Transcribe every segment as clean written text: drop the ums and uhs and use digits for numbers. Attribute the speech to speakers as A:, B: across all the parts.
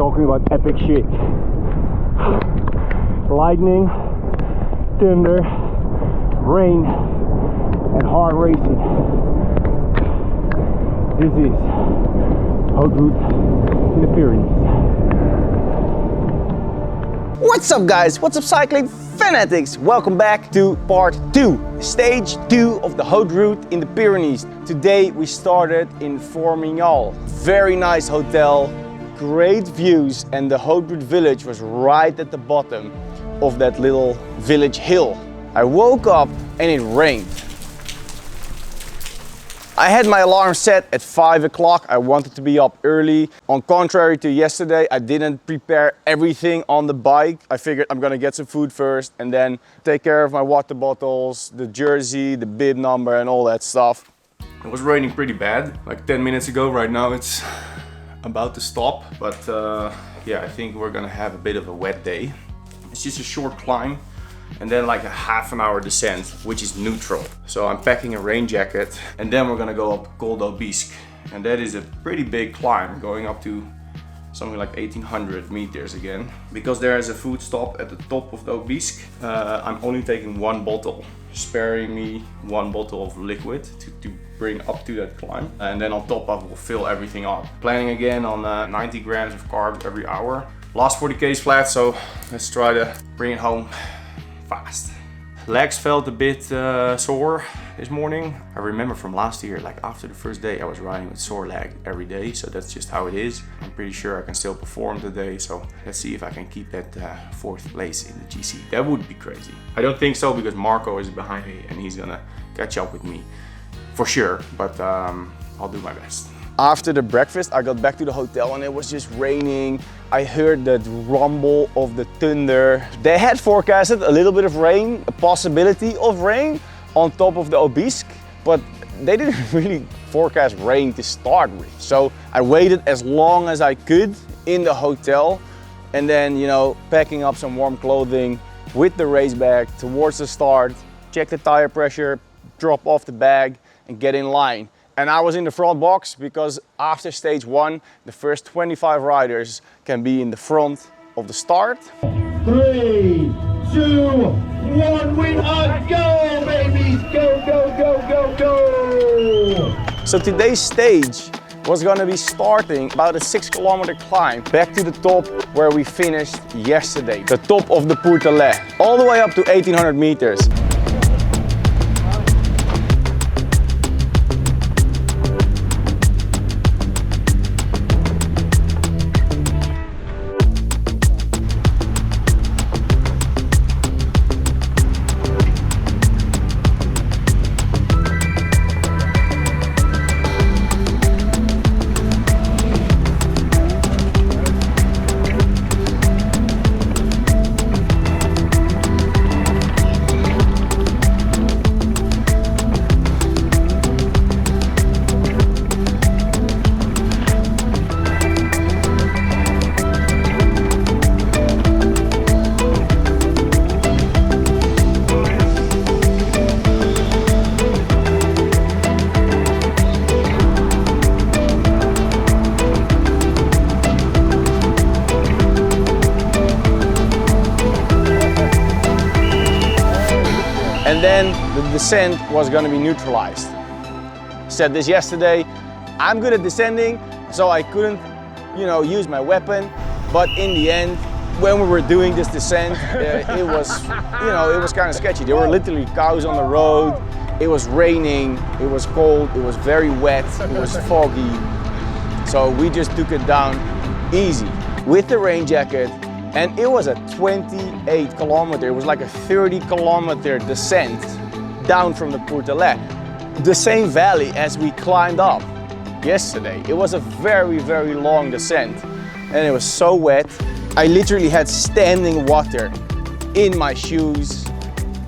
A: talking about epic shit. Lightning, thunder, rain, and hard racing. This is Haute Route in the Pyrenees. What's up guys? What's up cycling fanatics? Welcome back to part 2, stage 2 of the Haute Route in the Pyrenees. Today we started in Verkuijl. Very nice hotel, great views, and the Haute Route village was right at the bottom of that little village hill. I woke up and it rained. I had my alarm set at 5 o'clock. I wanted to be up early. On contrary to yesterday, I didn't prepare everything on the bike. I figured I'm gonna get some food first and then take care of my water bottles, the jersey, the bib number and all that stuff. It was raining pretty bad, like 10 minutes ago. Right now it's about to stop, but yeah, I think we're gonna have a bit of a wet day. It's just a short climb and then like a half an hour descent, which is neutral. So I'm packing a rain jacket and then we're gonna go up Col de Obisque. And that is a pretty big climb, going up to something like 1800 meters again. Because there is a food stop at the top of the Aubisque, I'm only taking one bottle, sparing me one bottle of liquid to bring up to that climb. And then on top I will fill everything up. Planning again on 90 grams of carbs every hour. Last 40 k's flat, so let's try to bring it home fast. Legs felt a bit sore this morning. I remember from last year, like after the first day I was riding with sore leg every day, so that's just how it is. I'm pretty sure I can still perform today, so let's see if I can keep that 4th place in the GC. That would be crazy. I don't think so because Marco is behind me and he's gonna catch up with me for sure, but I'll do my best. After the breakfast, I got back to the hotel and it was just raining. I heard that rumble of the thunder. They had forecasted a little bit of rain, a possibility of rain on top of the Aubisque, but they didn't really forecast rain to start with. So I waited as long as I could in the hotel and then, you know, packing up some warm clothing with the race bag towards the start, check the tire pressure, drop off the bag and get in line. And I was in the front box because after stage 1, the first 25 riders can be in the front of the start. 3, 2, 1, we are go, babies! Go, go, go, go, go! So today's stage was gonna be starting about a 6-kilometer climb back to the top where we finished yesterday. The top of the Verkuijl, all the way up to 1800 meters. And then the descent was going to be neutralized. Said this yesterday, I'm good at descending, so I couldn't, you know, use my weapon. But in the end, when we were doing this descent, it was, you know, it was kind of sketchy. There were literally cows on the road. It was raining, it was cold, it was very wet, it was foggy. So we just took it down easy with the rain jacket. And it was a 28 kilometer, it was like a 30-kilometer descent down from the Verkuijl. The same valley as we climbed up yesterday. It was a very, very long descent and it was so wet. I literally had standing water in my shoes.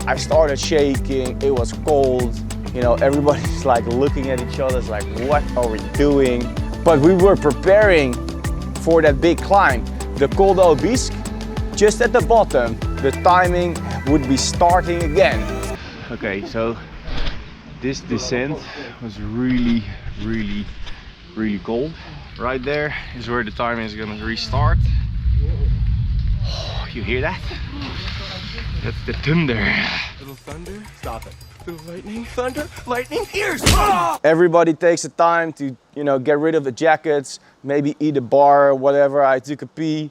A: I started shaking, it was cold. You know, everybody's like looking at each other, like, what are we doing? But we were preparing for that big climb. The Col de Obisque, just at the bottom, the timing would be starting again. Okay, so this descent was really really cold. Right there is where the timer is gonna restart. Oh, you hear that? That's the thunder.
B: Little thunder. Stop it. Little lightning. Thunder. Lightning. Ears.
A: Everybody takes the time to, you know, get rid of the jackets, maybe eat a bar or whatever. I took a pee.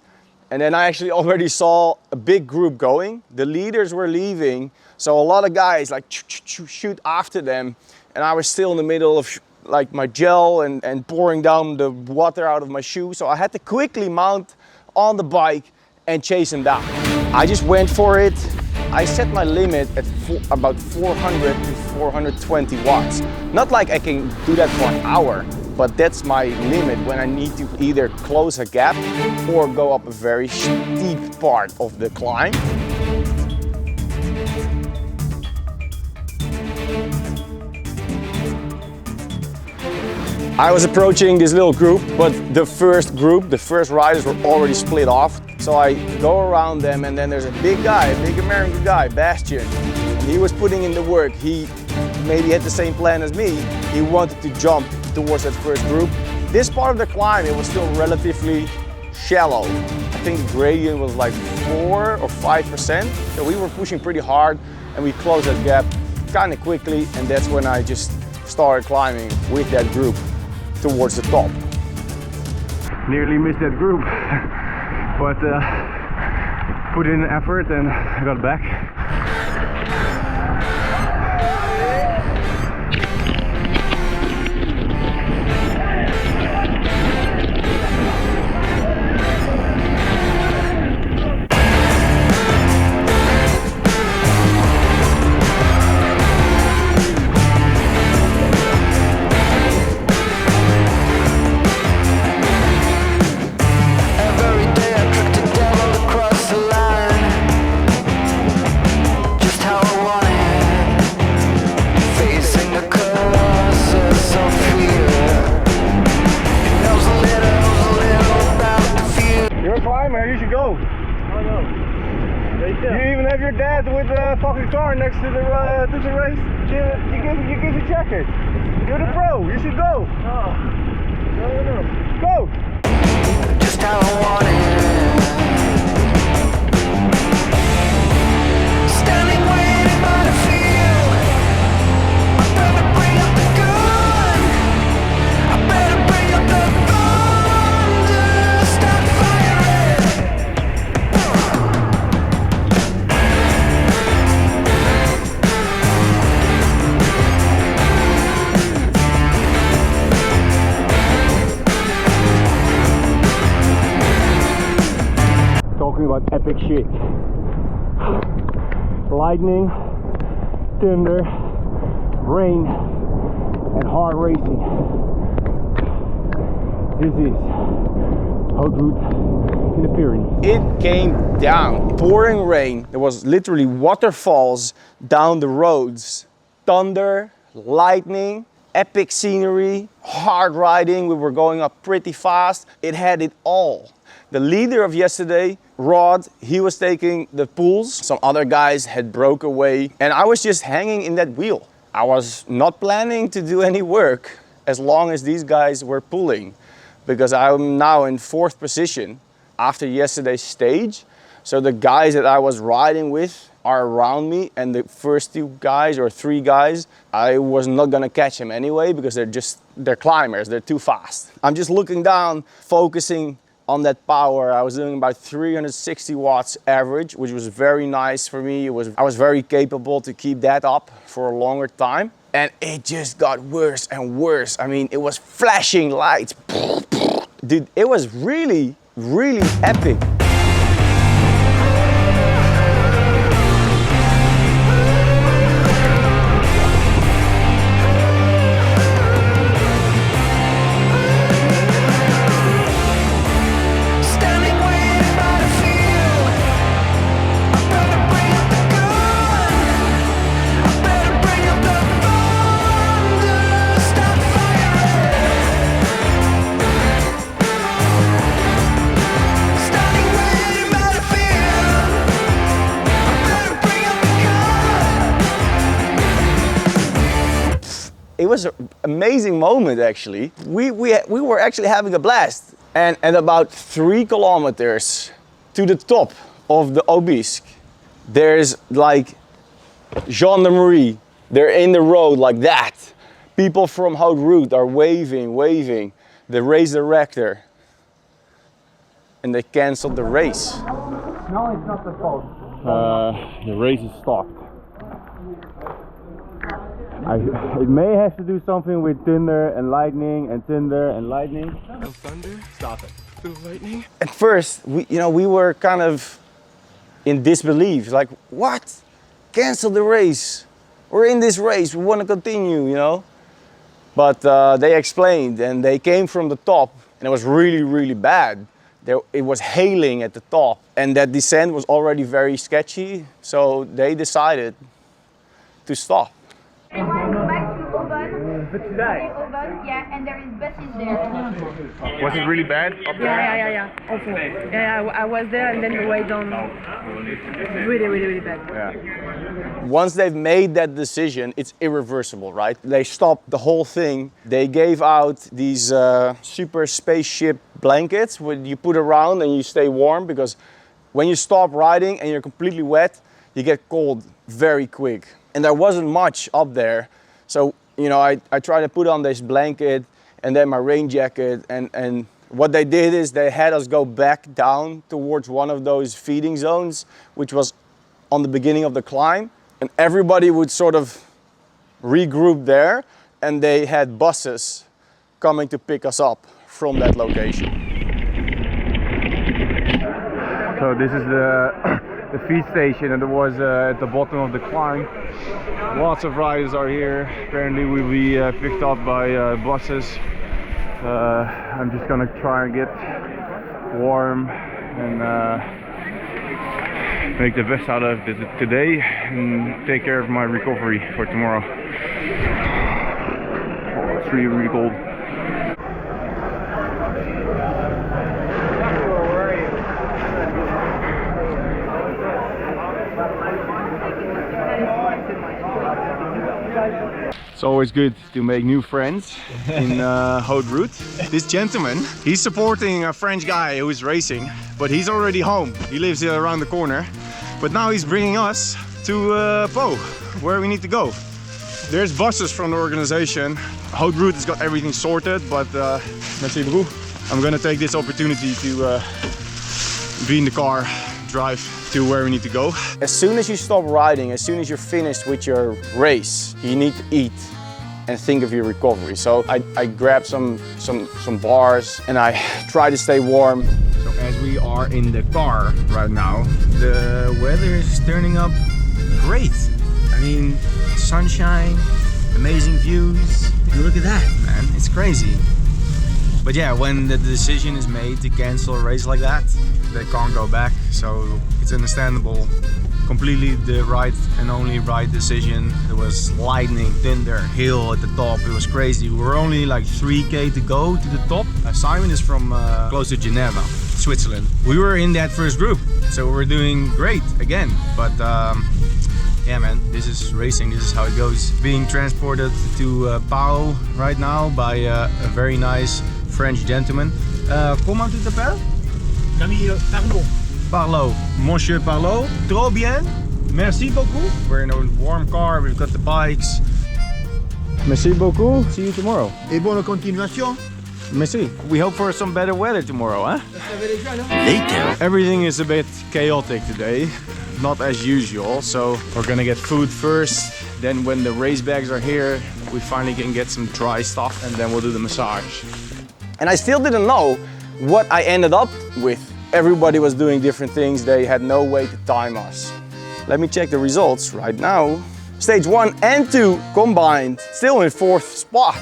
A: And then I actually already saw a big group going. The leaders were leaving. So a lot of guys like shoot after them. And I was still in the middle of like my gel and pouring down the water out of my shoe. So I had to quickly mount on the bike and chase them down. I just went for it. I set my limit at about 400 to 420 watts. Not like I can do that for an hour, but that's my limit when I need to either close a gap or go up a very steep part of the climb. I was approaching this little group, but the first riders were already split off. So I go around them and then there's a big guy, a big American guy, Bastian. And he was putting in the work. He maybe had the same plan as me. He wanted to jump towards that first group. This part of the climb, it was still relatively shallow. I think the gradient was like 4 or 5%. So we were pushing pretty hard and we closed that gap kind of quickly. And that's when I just started climbing with that group towards the top. Nearly missed that group, but put in effort and I got back. Car next to the race. You give a jacket. You're the pro. You should go. Oh. No. Go. Just how I want it. Standing waiting by the field. I better bring up the gun. I better bring up the thunder. Start firing. Talking about epic shit. Lightning, thunder, rain, and hard racing. This is Haute Route in the Pyrenees. It came down, pouring rain. There was literally waterfalls down the roads. Thunder, lightning, epic scenery, hard riding. We were going up pretty fast. It had it all. The leader of yesterday, Rod, he was taking the pulls. Some other guys had broke away and I was just hanging in that wheel. I was not planning to do any work as long as these guys were pulling, because I'm now in 4th position after yesterday's stage. So the guys that I was riding with are around me, and the first 2 guys or 3 guys, I was not gonna catch them anyway because they're climbers, they're too fast. I'm just looking down, focusing on that power. I was doing about 360 watts average, which was very nice for me. I was very capable to keep that up for a longer time. And it just got worse and worse. I mean, it was flashing lights. Dude, it was really, really epic.
C: Standing
A: was an amazing moment actually. We were actually having a blast. And at about 3 kilometers to the top of the Aubisque, there's like gendarmerie. They're in the road like that. People from Haute Route are waving. The race director. And they canceled the race.
C: No, it's not the fault.
A: The race is stopped. It may have to do something with thunder and lightning and thunder and lightning.
B: No thunder? Stop it. The lightning?
A: At first, we were kind of in disbelief. Like, what? Cancel the race. We're in this race. We want to continue, you know. But they explained, and they came from the top, and it was really bad. It was hailing at the top, and that descent was already very sketchy. So they decided to stop.
D: We want to go back to Aubisque.
C: But today?
D: Aubisque, yeah, and there is buses there.
A: Was it really bad up there?
E: Yeah. Awful. Yeah, I was there and then the way down. Really bad.
A: Yeah. Once they've made that decision, it's irreversible, right? They stopped the whole thing. They gave out these super spaceship blankets where you put around and you stay warm, because when you stop riding and you're completely wet, you get cold very quick. And there wasn't much up there. So, you know, I tried to put on this blanket and then my rain jacket, and what they did is they had us go back down towards one of those feeding zones, which was on the beginning of the climb, and everybody would sort of regroup there, and they had buses coming to pick us up from that location. So this is the feed station, and it was at the bottom of the climb. Lots of riders are here. Apparently we'll be picked up by buses. I'm just gonna try and get warm and make the best out of it today and take care of my recovery for tomorrow. Oh, it's really cold. It's always good to make new friends in Haute Route. This gentleman, he's supporting a French guy who's racing, but he's already home. He lives here around the corner. But now he's bringing us to Pau, where we need to go. There's buses from the organization. Haute Route has got everything sorted, but merci beaucoup. I'm gonna take this opportunity to be in the car, drive to where we need to go. As soon as you stop riding, as soon as you're finished with your race, you need to eat and think of your recovery. So I grabbed some bars and I try to stay warm. So as we are in the car right now, the weather is turning up great. I mean, sunshine, amazing views. Look at that, man, it's crazy. But yeah, when the decision is made to cancel a race like that, they can't go back, so it's understandable. Completely the right and only right decision. There was lightning, thunder, hail at the top. It was crazy. We were only like 3K to go to the top. Simon is from close to Geneva, Switzerland. We were in that first group, so we're doing great again. But yeah, man, this is racing. This is how it goes. Being transported to Pau right now by a very nice French gentleman. Comment tu t'appelles?
C: Camille Parlot.
A: Parlot. Monsieur Parlot. Trop bien. Merci beaucoup. We're in a warm car. We've got the bikes. Merci beaucoup. See you tomorrow.
C: Et bonne continuation.
A: Merci. We hope for some better weather tomorrow, huh?
B: Later.
A: Everything is a bit chaotic today. Not as usual. So we're gonna get food first. Then when the race bags are here, we finally can get some dry stuff, and then we'll do the massage. And I still didn't know what I ended up with. Everybody was doing different things. They had no way to time us. Let me check the results right now. Stage 1 and 2 combined, still in 4th spot.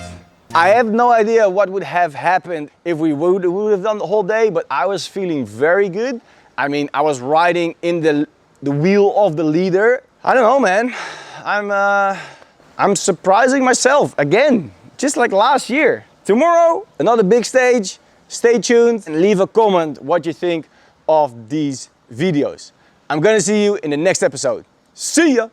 A: I have no idea what would have happened if we would have done the whole day, but I was feeling very good. I mean, I was riding in the wheel of the leader. I don't know, man. I'm surprising myself again, just like last year. Tomorrow, another big stage. Stay tuned and leave a comment what you think of these videos. I'm gonna see you in the next episode. See ya!